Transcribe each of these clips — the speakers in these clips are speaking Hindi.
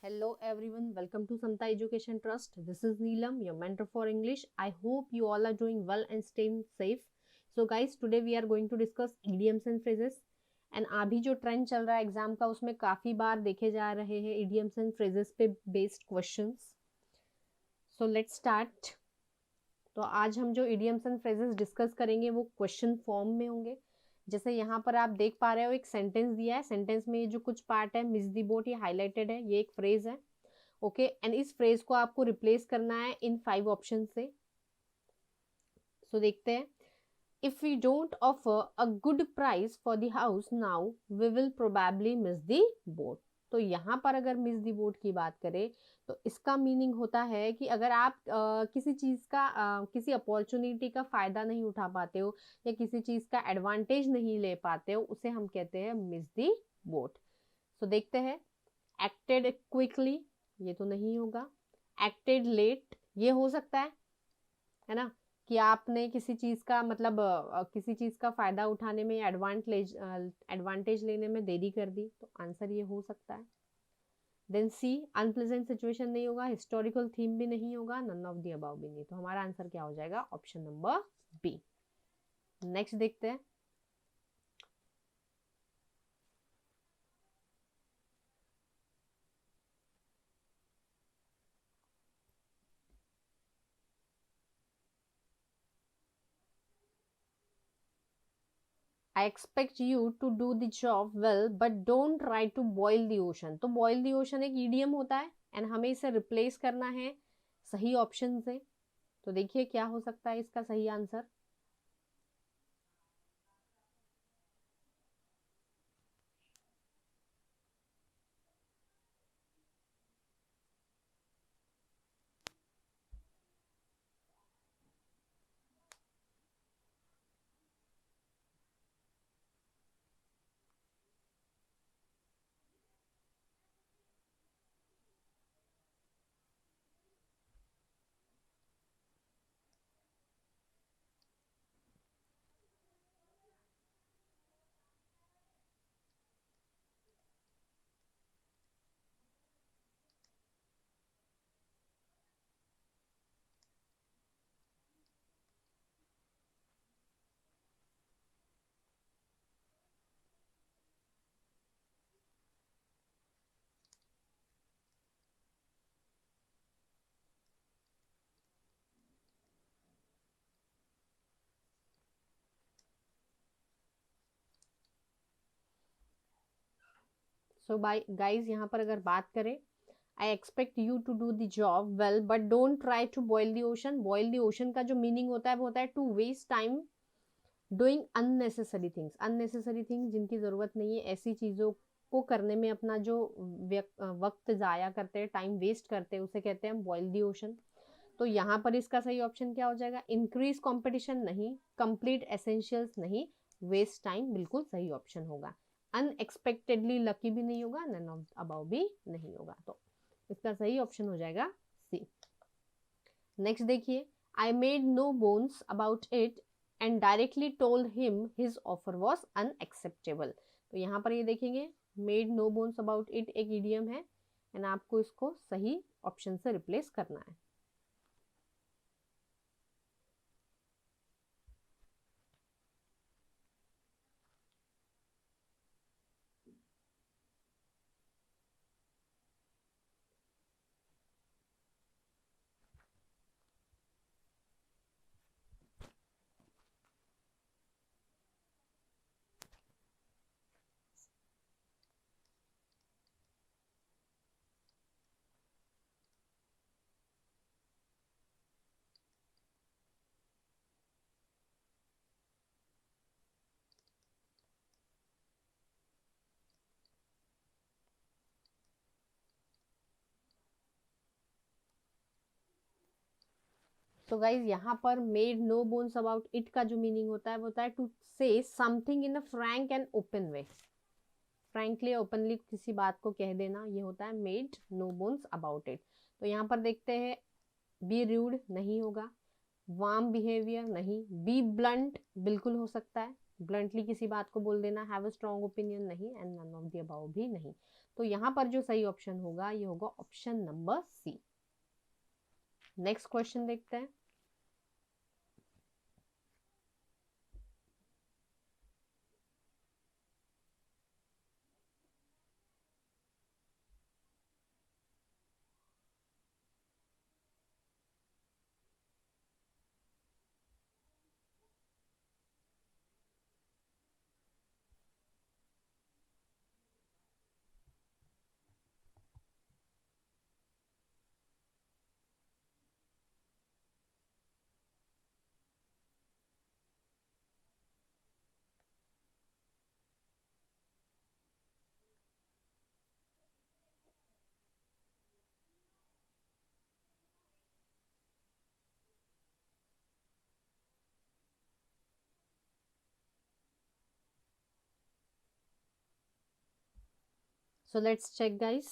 Hello everyone, welcome to Samta Education Trust. This is Neelam, your mentor for English. I hope you all are doing well and staying safe. So guys, today we are going to discuss idioms and phrases. And अभी जो ट्रेंड चल रहा है एग्जाम का उसमें काफी बार देखे जा रहे हैं idioms and phrases पे based questions. So let's start. तो आज हम जो idioms and phrases डिस्कस करेंगे वो क्वेश्चन फॉर्म में होंगे. जैसे यहाँ पर आप देख पा रहे हो एक सेंटेंस दिया है. सेंटेंस में जो कुछ पार्ट है मिस द बोट ये हाईलाइटेड है. ये एक फ्रेज है. ओके एंड इस फ्रेज को आपको रिप्लेस करना है इन 5 ऑप्शन से. सो देखते हैं. If we don't offer a good price for the house now we will probably miss the boat. तो यहाँ पर अगर मिस द बोट की बात करें तो इसका मीनिंग होता है कि अगर आप किसी चीज का किसी अपॉर्चुनिटी का फायदा नहीं उठा पाते हो या किसी चीज का एडवांटेज नहीं ले पाते हो उसे हम कहते हैं मिस द बोट. सो देखते हैं. एक्टेड क्विकली ये तो नहीं होगा. एक्टेड लेट ये हो सकता है ना, कि आपने किसी चीज का मतलब किसी चीज का फायदा उठाने में एडवांटेज लेने में देरी कर दी. तो आंसर ये हो सकता है. देन सी अनप्लेजेंट सिचुएशन नहीं होगा. हिस्टोरिकल थीम भी नहीं होगा. नन ऑफ द अबव भी नहीं. तो हमारा आंसर क्या हो जाएगा? Option number B. नेक्स्ट देखते हैं. I expect you to do the job well, but don't try to boil the ocean. तो boil the ocean एक idiom होता है एंड हमें इसे रिप्लेस करना है सही ऑप्शन से. तो देखिए क्या हो सकता है इसका सही आंसर. सो बाय गाइज यहाँ पर अगर बात करें I expect you to do the job well but don't try to boil the ocean. Boil the ocean का जो मीनिंग होता है वो होता है to waste time doing unnecessary things. Unnecessary things जिनकी जरूरत नहीं है ऐसी चीजों को करने में अपना जो वक्त जाया करते हैं टाइम वेस्ट करते हैं उसे कहते हैं बॉयल द ओशन. तो यहाँ पर इसका सही ऑप्शन क्या हो जाएगा? इंक्रीज कंपटीशन नहीं, कंप्लीट एसेंशियल्स नहीं, वेस्ट टाइम बिल्कुल सही ऑप्शन होगा. अनएक्सपेक्टेडली लकी भी नहीं होगा. नन ऑफ अबव भी नहीं होगा. तो इसका सही ऑप्शन हो जाएगा सी. नेक्स्ट देखिए. I made no bones about it and directly told him his offer was unacceptable. तो यहाँ पर ये देखेंगे made no bones about it एक इडियम है एंड आपको इसको सही ऑप्शन से रिप्लेस करना है. तो गाइज यहाँ पर made no bones about it का जो मीनिंग होता है वो होता है to say something in a frank and open way. Frankly openly किसी बात को कह देना ये होता है made no bones about it. तो यहाँ पर देखते हैं. बी रूड नहीं होगा. वार्म बिहेवियर नहीं. बी ब्लंट बिल्कुल हो सकता है. ब्लंटली किसी बात को बोल देना. हैव अ स्ट्रॉन्ग ओपिनियन नहीं. And none of the above भी नहीं. तो यहाँ पर जो सही ऑप्शन होगा ये होगा option number C. Next question देखते हैं। So let's check guys.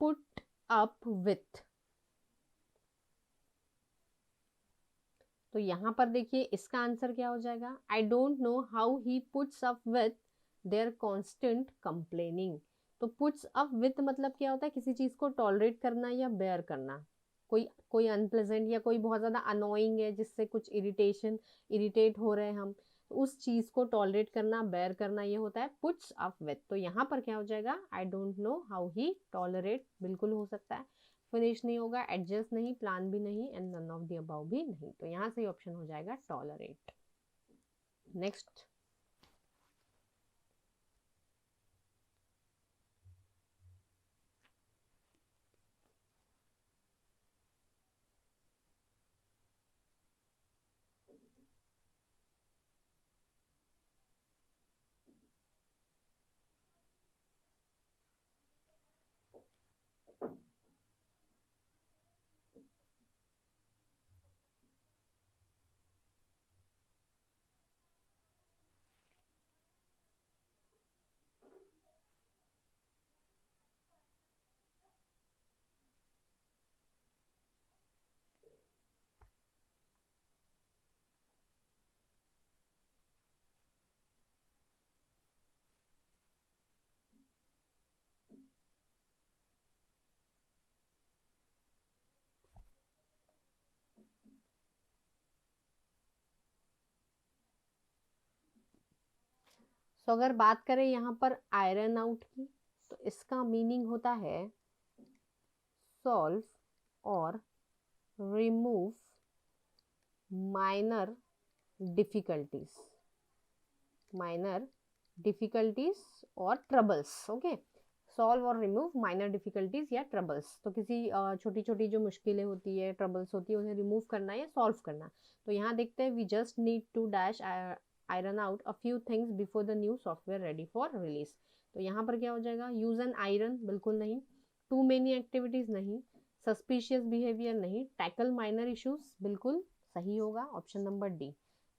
Put up with, तो यहाँ पर देखिए इसका आंसर क्या हो जाएगा, I don't know how he puts up with their constant complaining. तो पुट्स अप विथ मतलब क्या होता है, किसी चीज को टॉलरेट करना या बेयर करना। कोई कोई अनप्लेजेंट या कोई बहुत ज्यादा अनोइंग है जिससे कुछ इरिटेट हो रहे हैं हम, तो उस चीज को टॉलरेट करना, बेयर करना, ये होता है पुट्स अप विथ। तो यहाँ पर क्या हो जाएगा, I don't know how he tolerate बिल्कुल हो सकता है, फिनिश नहीं होगा, एडजस्ट नहीं, प्लान भी नहीं, and none of the above भी नहीं। तो यहाँ से ऑप्शन हो जाएगा टॉलरेट। नेक्स्ट, तो अगर बात करें यहाँ पर आयरन आउट की, तो इसका मीनिंग होता है सॉल्व और remove minor difficulties, minor difficulties और ट्रबल्स। ओके, सॉल्व और रिमूव माइनर डिफिकल्टीज या ट्रबल्स। तो किसी छोटी छोटी जो मुश्किलें होती है, ट्रबल्स होती है, उन्हें रिमूव करना या सॉल्व करना। तो यहाँ देखते हैं, we just need to dash iron out a few things before the new software ready for release. तो यहाँ पर क्या हो जाएगा, यूज एन आयरन बिल्कुल नहीं, टू मेनी एक्टिविटीज नहीं, सस्पिशियस बिहेवियर नहीं, टैकल माइनर इश्यूज बिल्कुल सही होगा, option number D,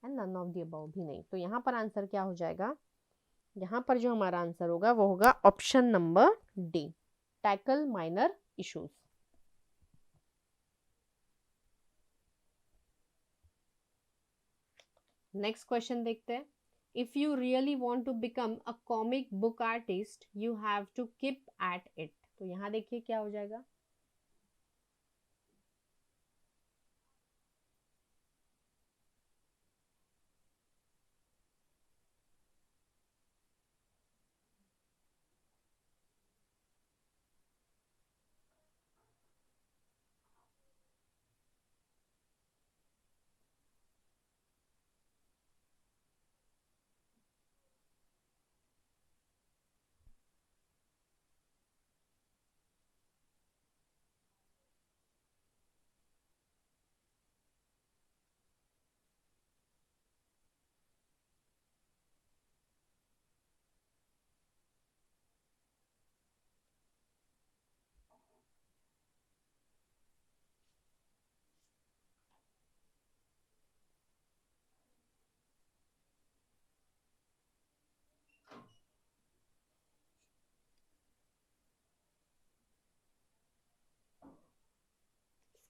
and none of the above भी नहीं। तो यहाँ पर आंसर क्या हो जाएगा, यहाँ पर जो हमारा आंसर होगा वो होगा option number D, tackle minor issues. Next question देखते हैं। If you really want to become a comic book artist you have to keep at it. तो यहाँ देखिए क्या हो जाएगा,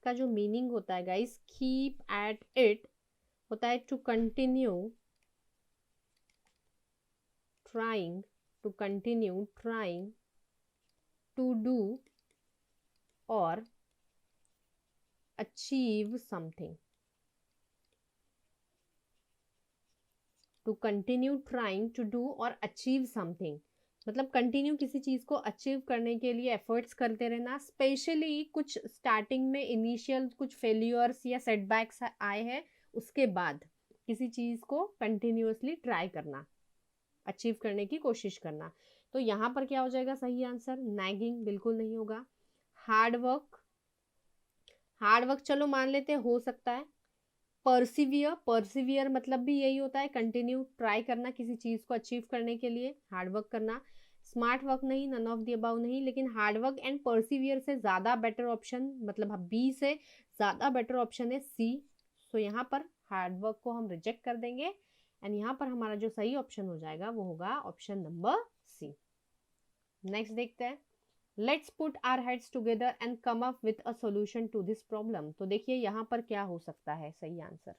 इसका जो मीनिंग होता है गाइस, कीप एट इट होता है to continue trying, to continue trying to do or achieve something. To continue trying to do or achieve something, मतलब कंटिन्यू किसी चीज को अचीव करने के लिए एफर्ट्स करते रहना, स्पेशली कुछ स्टार्टिंग में इनिशियल कुछ फेल्यूर्स या सेटबैक्स आए हैं, उसके बाद किसी चीज को कंटिन्यूअसली ट्राई करना, अचीव करने की कोशिश करना. तो यहाँ पर क्या हो जाएगा सही आंसर? नैगिंग बिल्कुल नहीं होगा. हार्ड वर्क, हार्ड वर्क चलो मान लेते हो सकता है. परसिवियर, परसिवियर मतलब भी यही होता है, कंटिन्यू ट्राई करना किसी चीज को अचीव करने के लिए, हार्ड वर्क करना. स्मार्ट वर्क नहीं, नन ऑफ द अबाउ नहीं, लेकिन हार्ड वर्क एंड परसिवियर से ज्यादा बेटर ऑप्शन, मतलब बी से ज्यादा बेटर ऑप्शन है सी. सो यहाँ पर हार्ड वर्क को हम रिजेक्ट कर देंगे एंड यहाँ पर हमारा जो सही ऑप्शन हो जाएगा वो होगा ऑप्शन नंबर सी. नेक्स्ट देखते हैं. Let's put our heads together and come up with a solution to this problem. तो देखिए यहाँ पर क्या हो सकता है सही answer.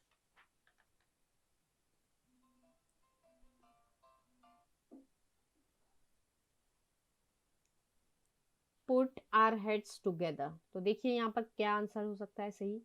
Put our heads together, तो देखिए यहाँ पर क्या आंसर हो सकता है सही.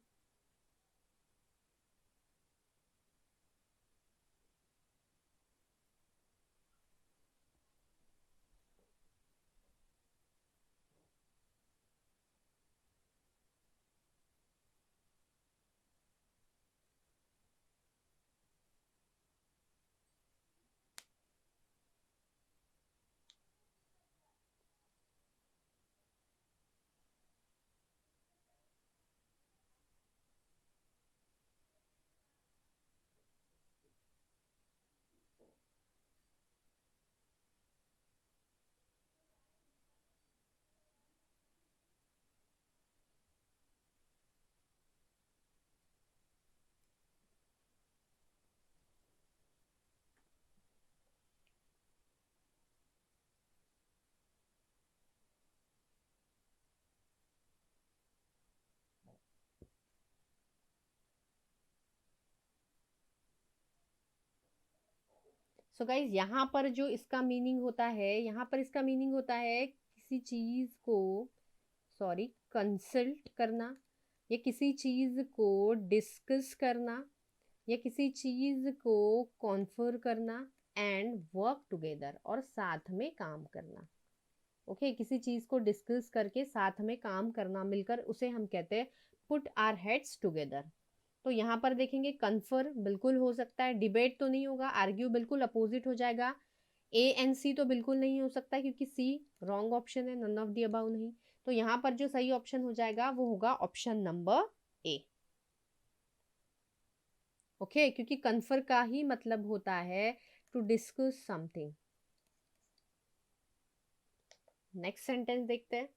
सो गाइज यहाँ पर जो इसका मीनिंग होता है, यहाँ पर इसका मीनिंग होता है किसी चीज को, सॉरी, कंसल्ट करना, या किसी चीज को डिस्कस करना, या किसी चीज को कॉन्फर करना एंड वर्क टुगेदर, और साथ में काम करना. ओके किसी चीज को डिस्कस करके साथ में काम करना, मिलकर, उसे हम कहते हैं पुट आर हेड्स टुगेदर. तो यहाँ पर देखेंगे कन्फर बिल्कुल हो सकता है, डिबेट तो नहीं होगा, आर्ग्यू बिल्कुल अपोजिट हो जाएगा, ए एंड सी तो बिल्कुल नहीं हो सकता क्योंकि सी रॉन्ग ऑप्शन है, नन ऑफ दी अबाउ नहीं. तो यहाँ पर जो सही ऑप्शन हो जाएगा वो होगा ऑप्शन नंबर ए. ओके क्योंकि कन्फर का ही मतलब होता है to discuss something. Next sentence देखते हैं.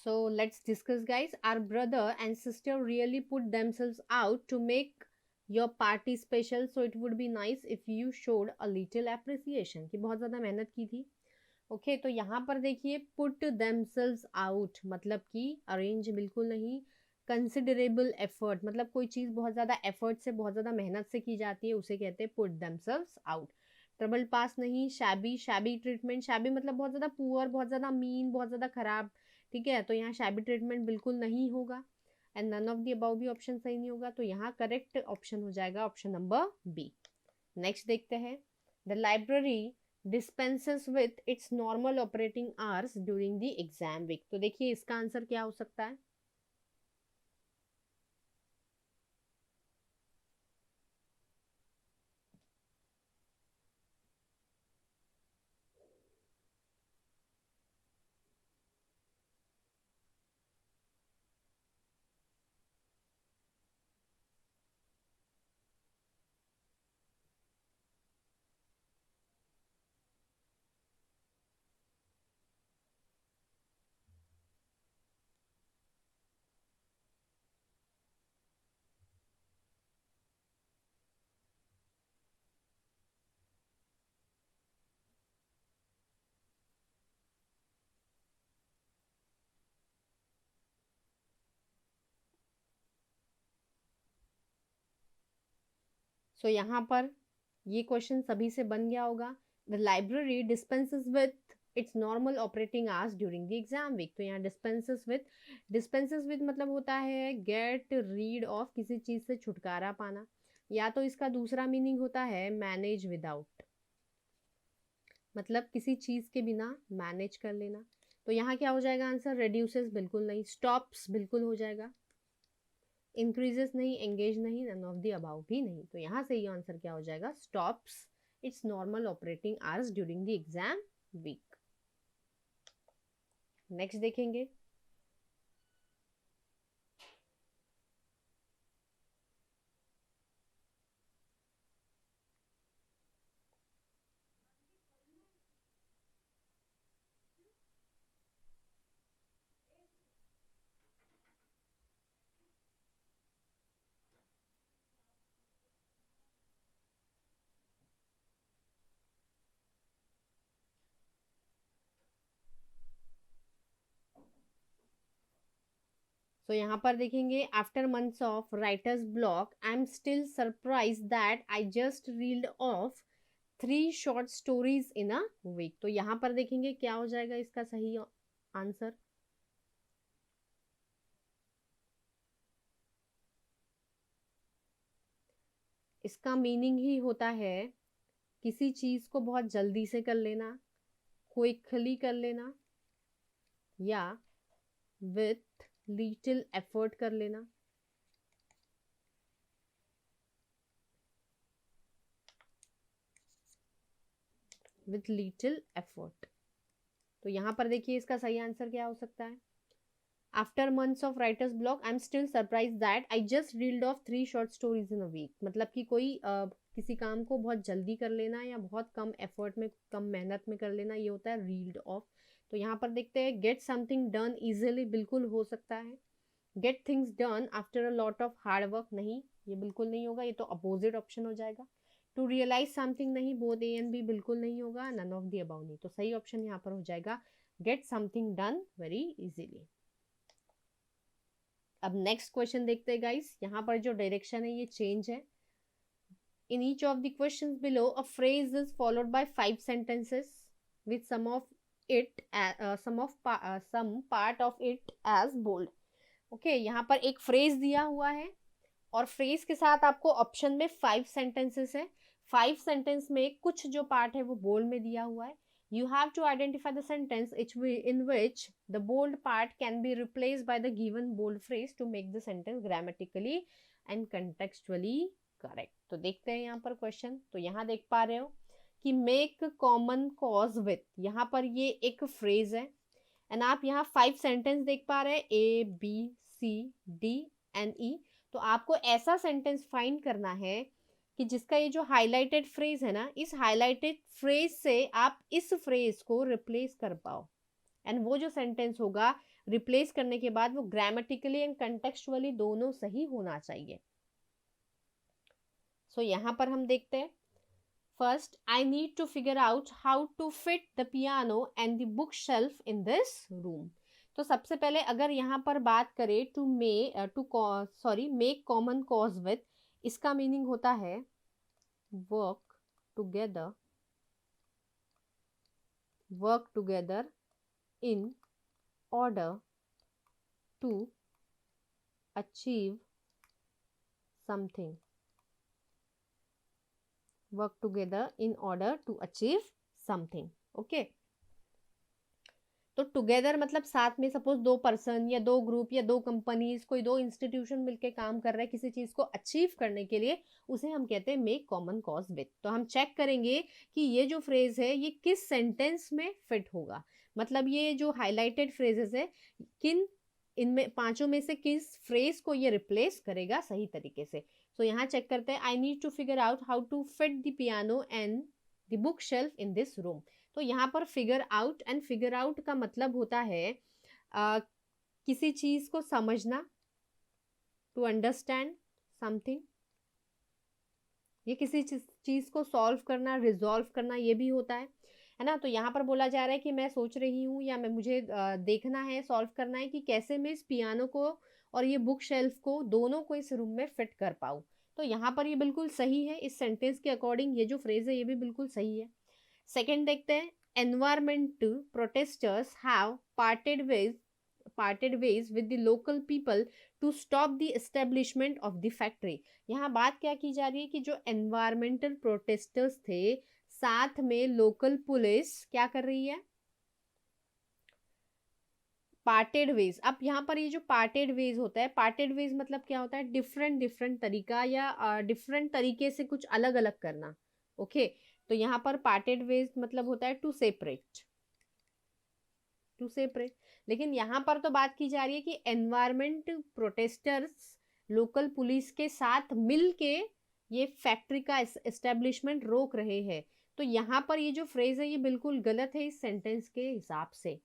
So let's discuss, guys. Our brother and sister really put themselves out to make your party special. So it would be nice if you showed a little appreciation. कि बहुत ज़्यादा मेहनत की थी. ओके तो यहाँ पर देखिए पुट themselves out मतलब कि अरेंज बिल्कुल नहीं, कंसिडरेबल एफर्ट मतलब कोई चीज़ बहुत ज़्यादा एफर्ट से, बहुत ज़्यादा मेहनत से की जाती है, उसे कहते हैं पुट themselves आउट. ट्रबल पास नहीं, शैबी, शैबी ट्रीटमेंट, शैबी मतलब बहुत ज़्यादा पुअर, बहुत ज़्यादा मीन, बहुत ज़्यादा खराब. ठीक है तो यहाँ शैबी ट्रीटमेंट बिल्कुल नहीं होगा. And none of the above भी ऑप्शन सही नहीं होगा, तो यहाँ करेक्ट ऑप्शन हो जाएगा ऑप्शन नंबर बी। नेक्स्ट देखते हैं, the library dispenses with its normal operating hours during the exam week। तो देखिए इसका आंसर क्या हो सकता है। सो यहाँ पर ये क्वेश्चन सभी से बन गया होगा। The library dispenses with its normal operating hours during the exam week. तो यहाँ डिस्पेंसेस विथ मतलब होता है गेट रीड ऑफ, किसी चीज से छुटकारा पाना, या तो इसका दूसरा मीनिंग होता है मैनेज विदाउट, मतलब किसी चीज के बिना मैनेज कर लेना। तो यहाँ क्या हो जाएगा आंसर, रेड्यूसेस बिल्कुल नहीं, स्टॉप्स बिल्कुल हो जाएगा, इंक्रीजेस नहीं, एंगेज नहीं, नन ऑफ द अबाउ भी नहीं। तो यहाँ से ये आंसर क्या हो जाएगा, stops its normal operating hours during the exam week. नेक्स्ट देखेंगे, तो यहाँ पर देखेंगे, after months of writer's block I am still surprise that I just read of 3 short stories in a week. तो यहाँ पर देखेंगे क्या हो जाएगा इसका सही आंसर। इसका मीनिंग ही होता है किसी चीज को बहुत जल्दी से कर लेना, क्विकली कर लेना, या विथ लिटिल एफर्ट कर लेना। With little effort. तो यहाँ पर देखिए इसका सही आंसर क्या हो सकता है, after months of writer's block I am still surprise that I just read of 3 short stories in a week. मतलब कि कोई किसी काम को बहुत जल्दी कर लेना या बहुत कम एफर्ट में, कम मेहनत में कर लेना, ये होता है रीड ऑफ। तो यहाँ पर देखते हैं, गेट समथिंग डन इजिली बिल्कुल हो सकता है, get things done after a lot of hard work नहीं, ये बिल्कुल नहीं होगा, ये तो अपोजिट ऑप्शन हो जाएगा। टू रियलाइज समथिंग नहीं, बोथ ए एंड बी बिल्कुल नहीं होगा, नन ऑफ द अबाउ नहीं। तो सही ऑप्शन यहाँ पर हो जाएगा get something done very easily. अब नेक्स्ट क्वेश्चन देखते हैं गाइस, यहाँ पर जो डायरेक्शन है ये चेंज है। In each of the questions below a phrase is followed by 5 sentences with some part of it as bold। Okay, यहाँ पर एक फ्रेज दिया हुआ है और फ्रेज के साथ आपको ऑप्शन में 5 सेंटेंसेस है। 5 सेंटेंस में कुछ जो पार्ट है वो बोल्ड में दिया हुआ है। You have to identify the sentence in which the bold part can be replaced by the given bold phrase to make the sentence grammatically and contextually correct। तो देखते हैं यहाँ पर क्वेश्चन। तो यहाँ देख पा रहे हो कि make common cause with, यहाँ पर ये एक फ्रेज है एंड आप यहाँ 5 सेंटेंस देख पा रहे हैं, A B C D and E। तो आपको ऐसा सेंटेंस फाइंड करना है कि जिसका ये जो हाईलाइटेड फ्रेज है ना, इस हाईलाइटेड फ्रेज से आप इस फ्रेज को रिप्लेस कर पाओ, एंड वो जो सेंटेंस होगा रिप्लेस करने के बाद वो ग्रामेटिकली एंड कंटेक्चुअली दोनों सही होना चाहिए। सो यहाँ पर हम देखते हैं, first I need to figure out how to fit the piano and the book shelf in this room. तो सबसे पहले अगर यहाँ पर बात करें मेक कॉमन कॉज विथ, इसका मीनिंग होता है work together in order to achieve something, work together in order to achieve something. Okay, तो टुगेदर मतलब साथ में, सपोज दो पर्सन या दो ग्रुप या दो कंपनीज, कोई दो इंस्टीट्यूशन मिलके काम कर रहे हैं किसी चीज को अचीव करने के लिए, उसे हम कहते हैं मेक कॉमन कॉज विथ। तो हम चेक करेंगे कि ये जो फ्रेज है ये किस सेंटेंस में फिट होगा, मतलब ये जो हाईलाइटेड फ्रेजेस है किन इनमें पांचों में से किस फ्रेज को ये रिप्लेस करेगा सही तरीके से। तो यहाँ चेक करते हैं, I need to figure out how to fit the piano and the book shelf in this room. तो यहाँ पर figure out, and figure out का मतलब होता है किसी चीज को समझना, टू अंडरस्टैंड समथिंग, ये किसी चीज को सॉल्व करना, रिजॉल्व करना, ये भी होता है ना। तो यहाँ पर बोला जा रहा है कि मैं सोच रही हूँ या मैं मुझे देखना है, सॉल्व करना है कि कैसे मैं इस पियानो को और ये बुक शेल्फ को दोनों को इस रूम में फिट कर पाऊँ। तो यहाँ पर ये बिल्कुल सही है, इस सेंटेंस के अकॉर्डिंग ये जो फ्रेज है ये भी बिल्कुल सही है। सेकेंड देखते हैं, environmental protesters have parted ways with the local people to stop the establishment of the factory। यहाँ बात क्या की जा रही है कि जो environmental protesters थे साथ में लोकल पुलिस क्या कर रही है, पार्टेड वेज। अब यहाँ पर ये जो पार्टेड वेज होता है, पार्टेड वेज मतलब क्या होता है, डिफरेंट डिफरेंट तरीका या डिफरेंट तरीके से कुछ अलग अलग करना। ओके, तो यहाँ पर पार्टेड वेज मतलब होता है टू सेपरेट, टू सेपरेट। लेकिन यहाँ पर तो बात की जा रही है कि एनवायरमेंट प्रोटेस्टर्स लोकल पुलिस के साथ मिल के ये फैक्ट्री का एस्टेब्लिशमेंट रोक रहे हैं। तो यहाँ पर ये जो फ्रेज है ये बिल्कुल गलत है इस सेंटेंस के हिसाब से।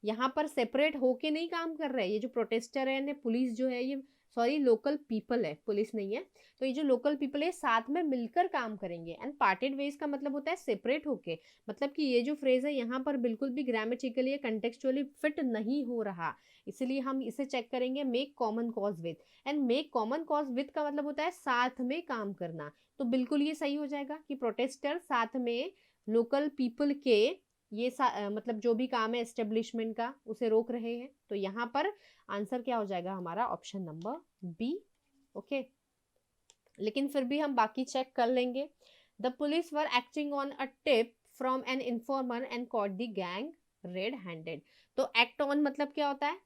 यहाँ पर सेपरेट होके नहीं काम कर रहे हैं, ये जो प्रोटेस्टर है पुलिस जो है ये, सॉरी लोकल पीपल है, पुलिस नहीं है। तो ये जो लोकल पीपल है साथ में मिलकर काम करेंगे। एंड पार्टेड वेज का मतलब होता है सेपरेट होके, मतलब कि ये जो फ्रेज है यहाँ पर बिल्कुल भी ग्रामेटिकली या कंटेक्चुअली फिट नहीं हो रहा, इसलिए हम इसे चेक करेंगे make common cause with. And make common cause with का मतलब होता है साथ में काम करना, तो बिल्कुल ये सही हो जाएगा कि प्रोटेस्टर साथ में लोकल पीपल के ये मतलब जो भी काम है एस्टेब्लिशमेंट का उसे रोक रहे हैं। तो यहाँ पर आंसर क्या हो जाएगा हमारा, ऑप्शन नंबर बी। ओके, लेकिन फिर भी हम बाकी चेक कर लेंगे। The police were acting on a tip from an informer and caught the gang red handed. तो एक्ट ऑन मतलब क्या होता है,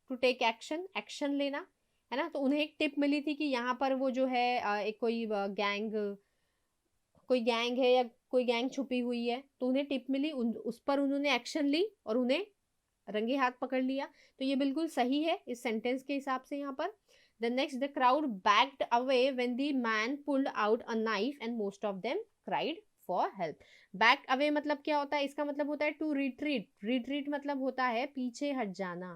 टू टेक एक्शन, एक्शन लेना, है ना। तो उन्हें एक टिप मिली थी कि यहाँ पर वो जो है एक कोई गैंग है या कोई गैंग छुपी हुई है, तो उन्हें टिप मिली, उस पर उन्होंने एक्शन ली और उन्हें रंगे हाथ पकड़ लिया। तो ये बिल्कुल सही है इस सेंटेंस के हिसाब से। यहाँ पर the next, the crowd backed away when the man pulled out a knife and most of them cried for help. Back away मतलब क्या होता है, इसका मतलब होता है टू रिट्रीट। रिट्रीट मतलब होता है पीछे हट जाना,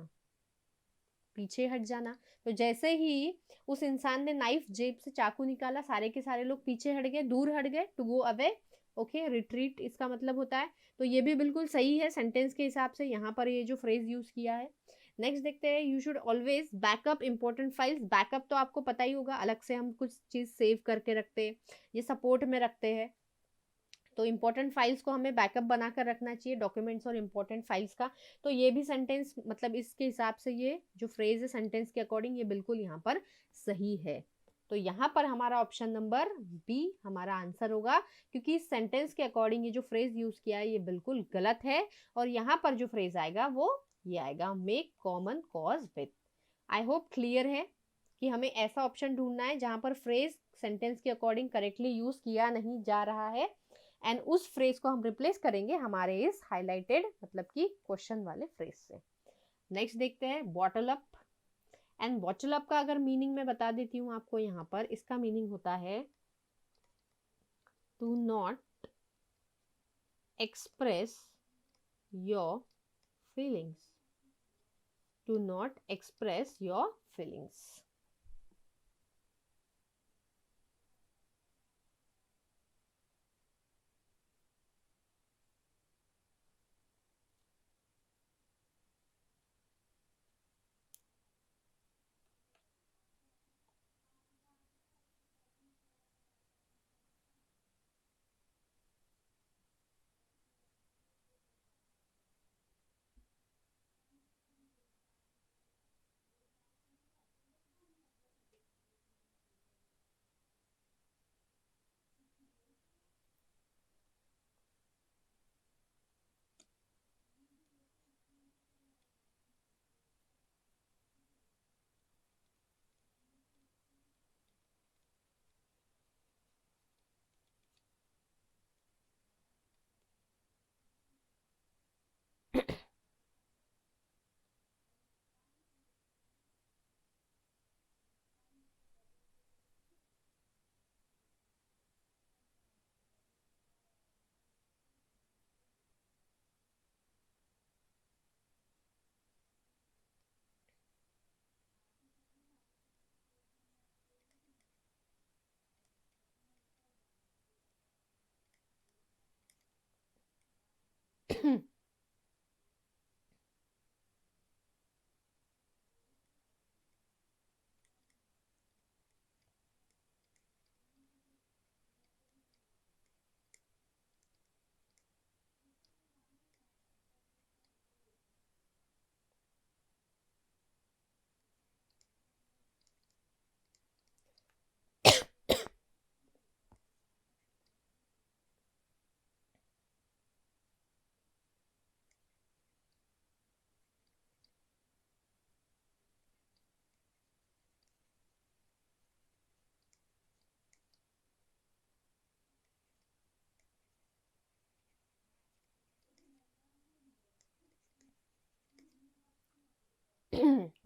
पीछे हट जाना। तो जैसे ही उस इंसान ने नाइफ जेब से चाकू निकाला, सारे के सारे लोग पीछे हट गए, दूर हट गए, to go away. Okay, retreat इसका मतलब होता है। तो ये भी बिल्कुल सही है सेंटेंस के हिसाब से, यहाँ पर ये जो फ्रेज यूज किया है। नेक्स्ट देखते हैं, you should always backup important files. Backup तो आपको पता ही होगा, अलग से हम कुछ चीज सेव करके रखते हैं, ये सपोर्ट में रखते हैं। तो इंपॉर्टेंट फाइल्स को हमें बैकअप बनाकर रखना चाहिए, डॉक्यूमेंट्स और इंपॉर्टेंट फाइल्स का। तो ये भी सेंटेंस मतलब इसके हिसाब से ये जो फ्रेज है सेंटेंस के अकॉर्डिंग ये बिल्कुल यहाँ पर सही है। तो यहाँ पर हमारा ऑप्शन नंबर बी हमारा आंसर होगा, क्योंकि इस सेंटेंस के अकॉर्डिंग ये जो फ्रेज यूज किया है ये बिल्कुल गलत है। और यहाँ पर जो फ्रेज आएगा वो ये आएगा, make common cause with. I hope clear है कि हमें ऐसा ऑप्शन ढूंढना है जहां पर फ्रेज सेंटेंस के अकॉर्डिंग करेक्टली यूज किया नहीं जा रहा है, एंड उस फ्रेज को हम रिप्लेस करेंगे हमारे इस हाईलाइटेड मतलब कि क्वेश्चन वाले फ्रेज से। नेक्स्ट देखते हैं, bottle up. And bottle up का अगर मीनिंग मैं बता देती हूँ आपको, यहाँ पर इसका मीनिंग होता है to not express your feelings, to not express your feelings.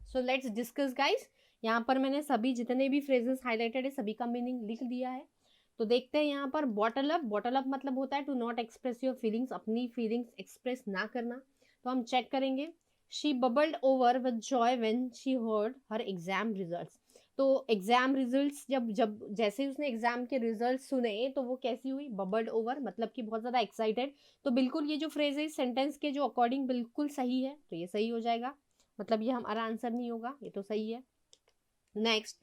So let's discuss guys. यहाँ पर मैंने सभी जितने भी फ्रेजेस हाईलाइटेड है सभी का मीनिंग लिख दिया है। तो देखते हैं यहाँ पर बॉटल अप। बॉटल अप मतलब होता है to not express your feelings, अपनी फीलिंग्स एक्सप्रेस ना करना। तो हम चेक करेंगे। She bubbled over with joy when she heard her exam results. तो एग्जाम रिजल्ट्स जब जब जैसे ही उसने एग्जाम के रिजल्ट सुने तो वो कैसी हुई, बबल्ड ओवर, मतलब कि बहुत ज्यादा एक्साइटेड। तो बिल्कुल ये जो फ्रेज है सेंटेंस के जो अकॉर्डिंग बिल्कुल सही है, तो ये सही हो जाएगा, मतलब ये हमारा आंसर नहीं होगा, ये तो सही है। नेक्स्ट,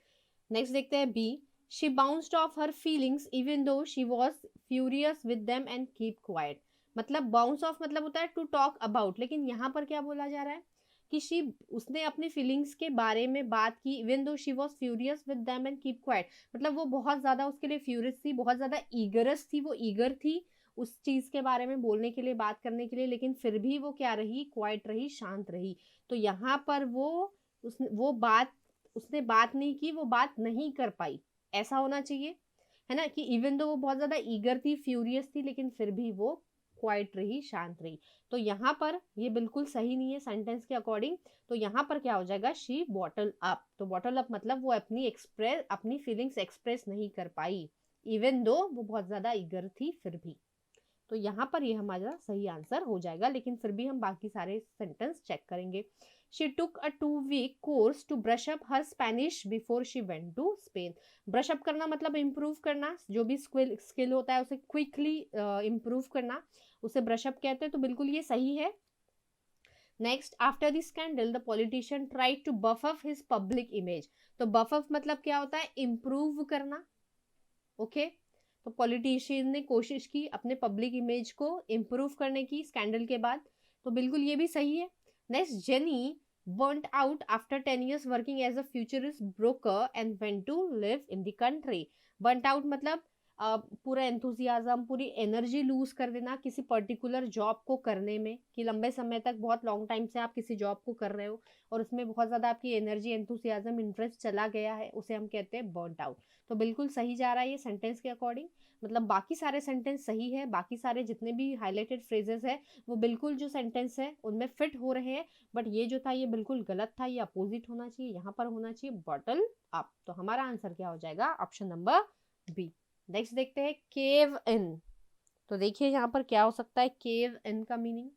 नेक्स्ट देखते हैं B. She bounced off her feelings even though she was furious with them and keep quiet. मतलब बाउंस ऑफ मतलब होता है टू टॉक अबाउट, लेकिन यहाँ पर क्या बोला जा रहा है कि शी, उसने अपनी फीलिंग्स के बारे में बात की, even though she was furious with them and keep quiet. मतलब वो बहुत ज्यादा उसके लिए फ्यूरियस थी, बहुत ज्यादा ईगरस थी, वो ईगर थी उस चीज के बारे में बोलने के लिए, बात करने के लिए, लेकिन फिर भी वो क्या रही, क्वाइट रही, शांत रही। तो यहाँ पर वो बात, उसने बात नहीं की, वो बात नहीं कर पाई, ऐसा होना चाहिए, है ना, कि इवन दो वो बहुत ज्यादा ईगर थी, फ्यूरियस थी, लेकिन फिर भी वो क्वाइट रही, शांत रही। तो यहाँ पर ये बिल्कुल सही नहीं है सेंटेंस के अकॉर्डिंग। तो यहाँ पर क्या हो जाएगा, शी बॉटल अप। तो बॉटल अप मतलब वो अपनी फीलिंग्स एक्सप्रेस नहीं कर पाई, इवन दो वो बहुत ज्यादा ईगर थी फिर भी। तो यहाँ पर ये हमारा सही आंसर हो जाएगा, लेकिन फिर भी हम बाकी सारे सेंटेंस चेक करेंगे। She took a 2 week course to brush up her Spanish before she went to Spain. Brush up करना मतलब इम्प्रूव करना, जो भी स्किल स्किल होता है उसे क्विकली इम्प्रूव करना, उसे ब्रश अप कहते हैं। तो बिल्कुल ये सही है। Next, after the scandal the politician tried to buff up his public image. तो बफ अप मतलब क्या होता है, इम्प्रूव करना। ओके, तो पॉलिटिशियन ने कोशिश की अपने पब्लिक इमेज को इम्प्रूव करने की स्कैंडल के बाद। तो बिल्कुल ये भी सही है। Next, jenny burnt out after 10 years working as a futurist broker and went to live in the country। burnt out मतलब पूरा एंथुजियाज्म, पूरी एनर्जी लूज कर देना किसी पर्टिकुलर जॉब को करने में, कि लंबे समय तक, बहुत लॉन्ग टाइम से आप किसी जॉब को कर रहे हो और उसमें बहुत ज्यादा आपकी एनर्जी, एंथुजियाज्म, इंटरेस्ट चला गया है, उसे हम कहते हैं बर्नट आउट। तो बिल्कुल सही जा रहा है ये सेंटेंस के अकॉर्डिंग। मतलब बाकी सारे सेंटेंस सही है, बाकी सारे जितने भी हाईलाइटेड फ्रेजेस है वो बिल्कुल जो सेंटेंस है उनमें फिट हो रहे हैं। बट ये जो था ये बिल्कुल गलत था, ये अपोजिट होना चाहिए, यहाँ पर होना चाहिए बॉटल अप। तो हमारा आंसर क्या हो जाएगा, ऑप्शन नंबर बी। नेक्स्ट देखते हैं केव इन। तो देखिए यहाँ पर क्या हो सकता है केव इन का मीनिंग।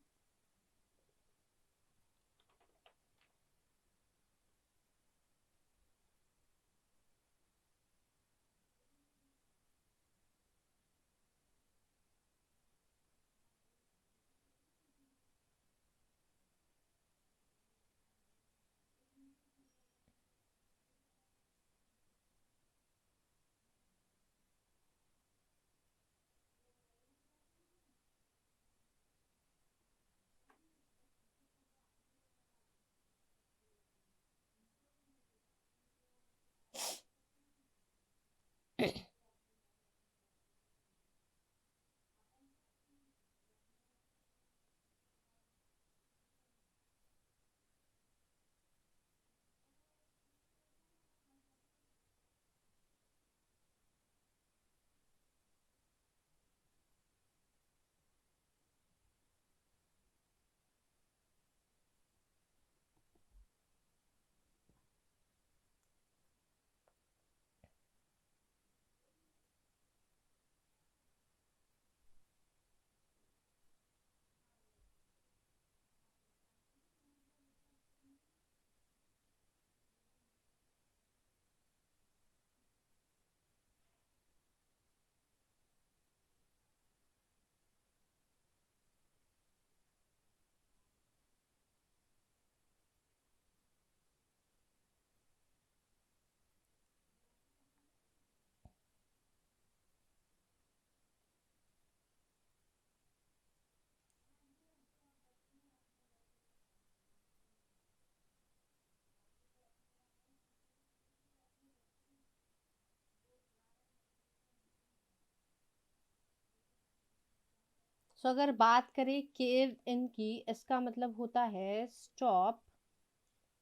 सो अगर बात करें केव इन की, इसका मतलब होता है स्टॉप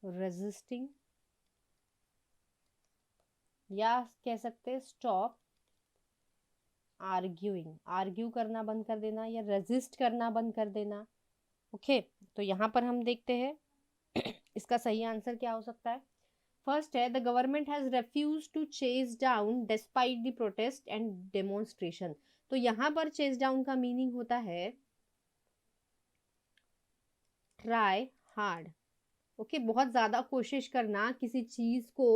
रेजिस्टिंग, या कह सकते हैं स्टॉप आर्ग्यूइंग, आर्ग्यू करना बंद कर देना या रेजिस्ट करना बंद कर देना। ओके तो यहाँ पर हम देखते हैं इसका सही आंसर क्या हो सकता है। फर्स्ट है the government has refuse to chase down despite the protest and demonstration. तो यहाँ पर चेज डाउन का मीनिंग होता है ट्राई हार्ड। ओके बहुत ज्यादा कोशिश करना किसी चीज को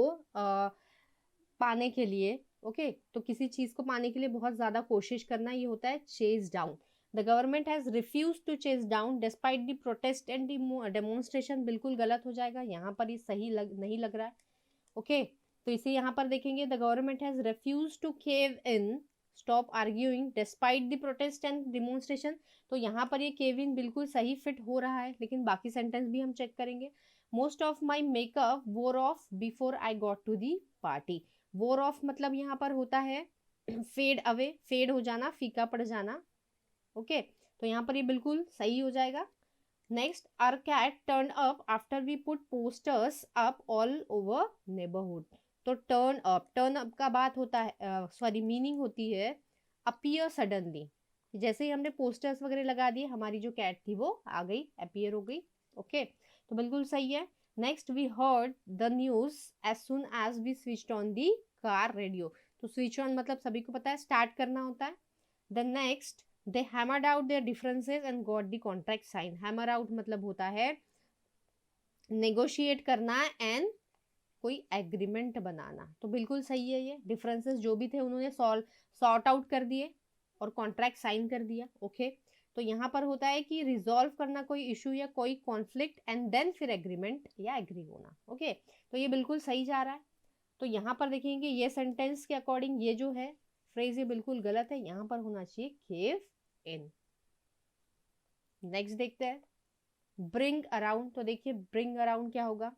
पाने के लिए। ओके तो किसी चीज को पाने के लिए बहुत ज्यादा कोशिश करना, ये होता है chase down. The government has refuse to chase down despite the protest and demonstration, बिल्कुल गलत हो जाएगा, यहाँ पर ये सही नहीं लग रहा है। ओके तो इसे यहाँ पर देखेंगे the government has refuse to cave in stop arguing despite the protest and demonstration. तो यहाँ पर ये केव इन बिल्कुल सही फिट हो रहा है, लेकिन बाकी सेंटेंस भी हम चेक करेंगे। Most of my makeup wore off before I got to the party. Wore off मतलब यहाँ पर होता है फेड अवे, फेड हो जाना, फीका पड़ जाना। ओके तो यहाँ पर ये बिल्कुल सही हो जाएगा। Next our cat turn up after we put posters up all over neighbourhood. तो टर्न अप का बात होता है, सॉरी मीनिंग होती है अपीयर सडनली। जैसे ही हमने पोस्टर्स वगैरह लगा दिए, हमारी जो कैट थी वो आ गई, अपीयर हो गई। ओके तो बिल्कुल सही है। Next we heard the news as soon as we switched on the car radio. तो स्विच ऑन मतलब सभी को पता है स्टार्ट करना होता है। The next they hammered out their differences and got the contract sign. Hammer out मतलब होता है नेगोशिएट करना एंड कोई एग्रीमेंट बनाना। तो बिल्कुल सही है, ये डिफरेंसेस जो भी थे उन्होंने सॉर्ट आउट कर दिए और कॉन्ट्रैक्ट साइन कर दिया। ओके तो यहाँ पर होता है कि रिजॉल्व करना कोई इशू या कोई कॉन्फ्लिक्ट एंड देन फिर एग्रीमेंट या एग्री होना। ओके तो ये बिल्कुल सही जा रहा है। तो यहाँ पर देखेंगे ये सेंटेंस के अकॉर्डिंग ये जो है फ्रेज ये बिल्कुल गलत है, यहाँ पर होना चाहिए केव इन। नेक्स्ट देखते हैं ब्रिंग अराउंड। तो देखिए ब्रिंग अराउंड क्या होगा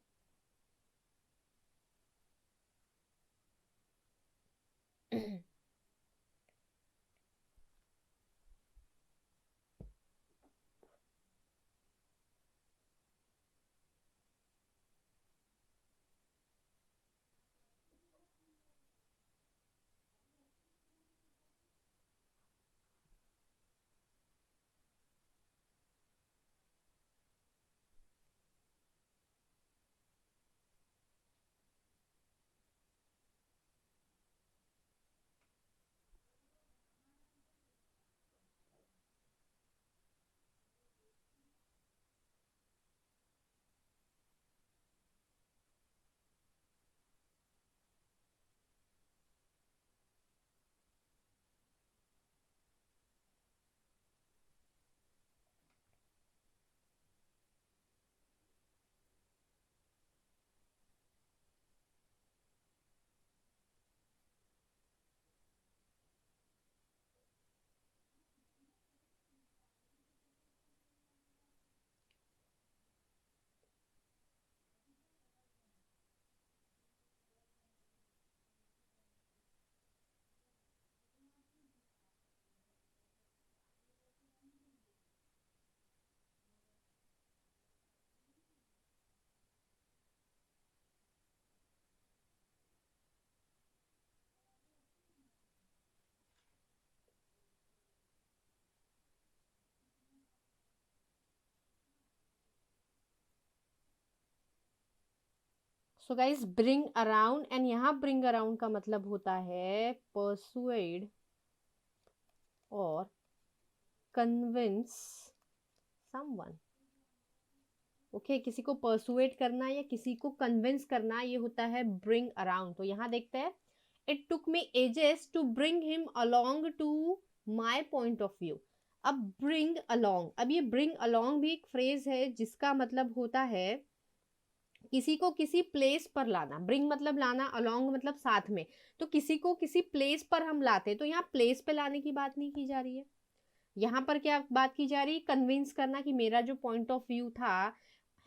so guys bring around, and यहाँ ब्रिंग अराउंड का मतलब होता है परसुएड और कन्विंस समवन। ओके किसी को परसुएट करना या किसी को कन्विंस करना, ये होता है ब्रिंग अराउंड। तो यहाँ देखते हैं it took me ages to bring him along to my point of view. अब ब्रिंग अलोंग, अब ये ब्रिंग अलोंग भी एक फ्रेज है जिसका मतलब होता है किसी को किसी प्लेस पर लाना। ब्रिंग मतलब लाना, अलोंग मतलब साथ में। तो किसी को किसी प्लेस पर हम लाते, तो यहाँ प्लेस पे लाने की बात नहीं की जा रही है। यहाँ पर क्या बात की जा रही है, कन्विंस करना कि मेरा जो पॉइंट ऑफ व्यू था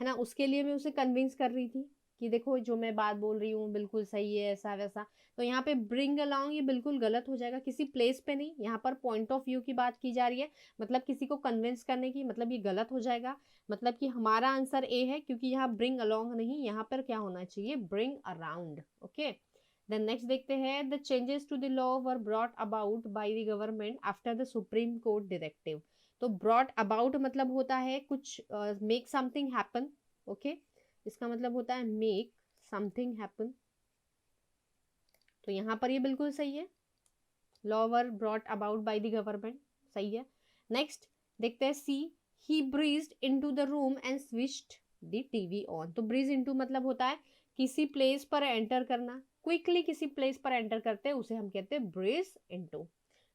है ना, उसके लिए मैं उसे कन्विंस कर रही थी। कि देखो जो मैं बात बोल रही हूँ बिल्कुल सही है, ऐसा वैसा। तो यहाँ पे ब्रिंग अलोंग ये बिल्कुल गलत हो जाएगा, किसी प्लेस पे नहीं, यहाँ पर पॉइंट ऑफ व्यू की बात की जा रही है, मतलब किसी को कन्विंस करने की, मतलब ये गलत हो जाएगा। मतलब कि हमारा आंसर ए है, क्योंकि यहाँ ब्रिंग अलोंग नहीं, यहाँ पर क्या होना चाहिए, bring around. Okay, then next देखते हैं, the changes to the law were brought about by the government after the supreme court directive. तो ब्रॉट अबाउट मतलब होता है कुछ मेक समथिंग हैपन। ओके, इसका मतलब होता है मेक समथिंग हैपन। तो यहाँ पर ये बिल्कुल सही है, law were brought about by the government, सही है। नेक्स्ट देखते हैं C, he breezed into the room and switched the TV on. तो ब्रीज इनटू मतलब होता है किसी प्लेस पर एंटर करना, क्विकली किसी प्लेस पर एंटर करते हैं उसे हम कहते हैं ब्रीज इनटू,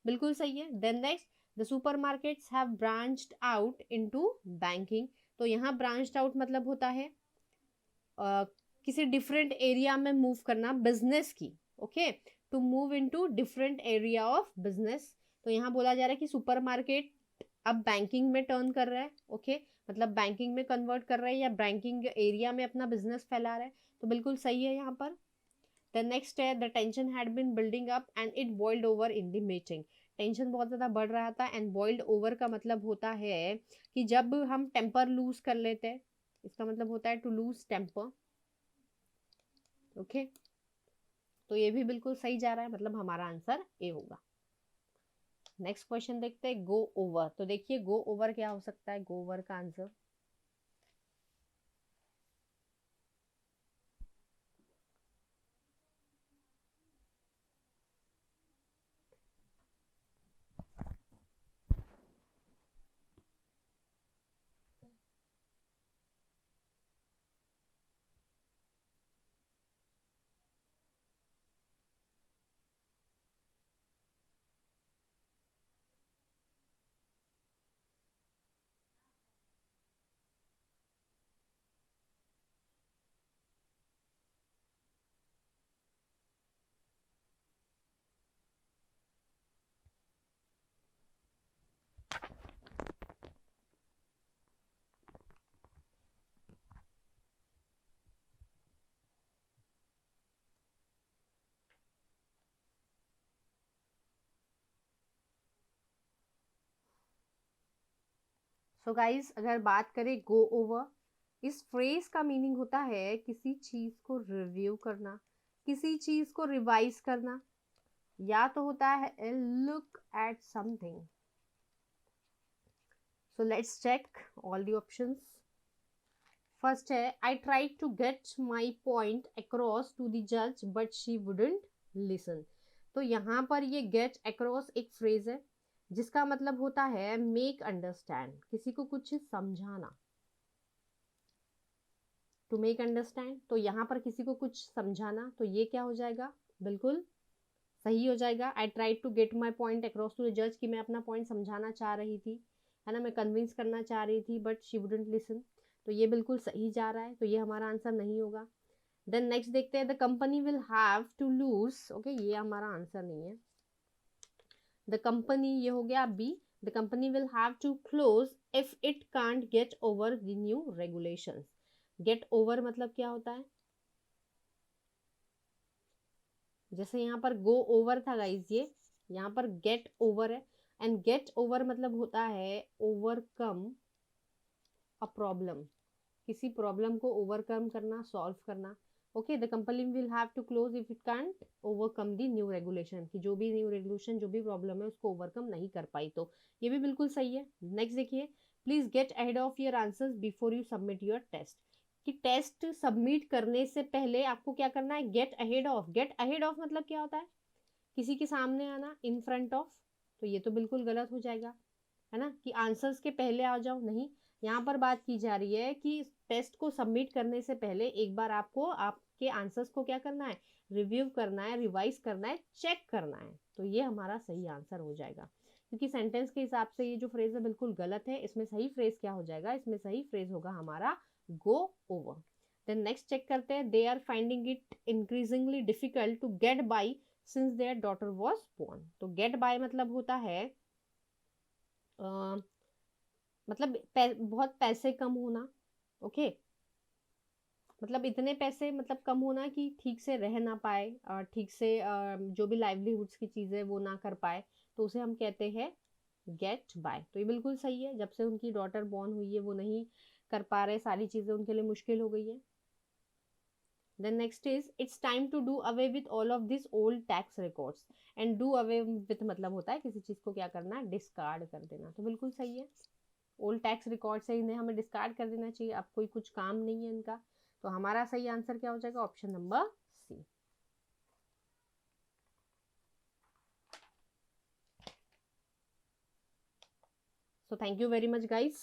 बिल्कुल सही है। Then next, the supermarkets have branched out into banking. तो यहाँ ब्रांच्ड आउट मतलब होता है किसी डिफरेंट एरिया में मूव करना बिजनेस की। Okay, to move into different area of business. तो यहाँ बोला जा रहा है कि सुपरमार्केट अब बैंकिंग में टर्न कर रहा है। ओके, मतलब बैंकिंग में कन्वर्ट कर रहा है या बैंकिंग एरिया में अपना बिजनेस फैला रहा है, तो बिल्कुल सही है यहाँ पर। द नेक्स्ट है, the tension had been building up and it boiled over in the meeting. Tension बहुत ज्यादा बढ़ रहा था, एंड बॉइल्ड ओवर का मतलब होता है कि जब हम टेम्पर लूज कर लेते हैं, इसका मतलब होता है टू लूज टेम्पर। ओके, तो ये भी बिल्कुल सही जा रहा है, मतलब हमारा आंसर ए होगा। नेक्स्ट क्वेश्चन देखते हैं, गो ओवर। तो देखिए गो ओवर क्या हो सकता है, गो ओवर का आंसर, सो गाइज अगर बात करें गो ओवर, इस फ्रेज का मीनिंग होता है किसी चीज को रिव्यू करना, किसी चीज को रिवाइज करना, या तो होता है look at something. So let's check all the options. First है, I try to get my point across to the जज बट शी वुडंट लिसन। तो यहाँ पर ये गेट अक्रॉस एक फ्रेज है जिसका मतलब होता है मेक अंडरस्टैंड, किसी को कुछ समझाना, टू मेक अंडरस्टैंड। तो यहाँ पर किसी को कुछ समझाना, तो ये क्या हो जाएगा, बिल्कुल सही हो जाएगा। I try to get my point across to the जज, कि मैं अपना पॉइंट समझाना चाह रही थी, है ना, मैं कन्विंस करना चाह रही थी, बट शी वुडंट लिसन। तो ये बिल्कुल सही जा रहा है, तो ये हमारा आंसर नहीं होगा। देन नेक्स्ट देखते हैं, the company will have to lose. Okay, ये हमारा आंसर नहीं है। द कंपनी, ये हो गया B, the company will have to close if it can't get over the new regulations. Get over मतलब क्या होता है, जैसे यहाँ पर गो ओवर था गाइज, ये यहाँ पर गेट ओवर है, एंड गेट ओवर मतलब होता है ओवरकम अ प्रॉब्लम, किसी प्रॉब्लम को ओवरकम करना, सॉल्व करना। Okay, the company will have to close if it can't overcome the new regulation, कि जो भी न्यू रेगुलेशन, जो भी प्रॉब्लम है उसको ओवरकम नहीं कर पाई, तो ये भी बिल्कुल सही है। नेक्स्ट देखिए, please get ahead of your answers before you submit your test. कि टेस्ट सबमिट करने से पहले आपको क्या करना है, get ahead of. Get ahead of मतलब क्या होता है, किसी के सामने आना, इन फ्रंट ऑफ। तो ये तो बिल्कुल गलत हो जाएगा, है ना, कि आंसर्स के पहले आ जाओ, नहीं। यहाँ पर बात की जा रही है कि टेस्ट को सबमिट करने से पहले एक बार आपको आपके आंसर्स को क्या करना है, रिव्यू करना है, रिवाइज करना है, चेक करना है। तो ये हमारा सही आंसर हो जाएगा, क्योंकि सेंटेंस के हिसाब से ये जो फ्रेज है बिल्कुल गलत है। इसमें सही फ्रेज क्या हो जाएगा, इसमें सही फ्रेज होगा हमारा go over. Then next check करते हैं, they are finding it increasingly difficult to get by since their daughter was born. तो गेट बाय मतलब होता है मतलब बहुत पैसे कम होना। ओके, मतलब इतने पैसे मतलब कम होना कि ठीक से रह ना पाए, ठीक से जो भी लाइवलीहुड्स की चीज़ें वो ना कर पाए, तो उसे हम कहते हैं गेट बाय। तो ये बिल्कुल सही है, जब से उनकी डॉटर बॉर्न हुई है वो नहीं कर पा रहे, सारी चीज़ें उनके लिए मुश्किल हो गई है। Then next is it's time to do away with all of these old tax records, and do away with मतलब होता है किसी चीज को क्या करना, डिस्कार्ड कर देना। तो बिल्कुल सही है, ओल्ड टैक्स रिकॉर्ड से इन्हें हमें डिस्कार्ड कर देना चाहिए, अब कोई कुछ काम नहीं है इनका। तो हमारा सही आंसर क्या हो जाएगा, option number C. So thank you very much guys.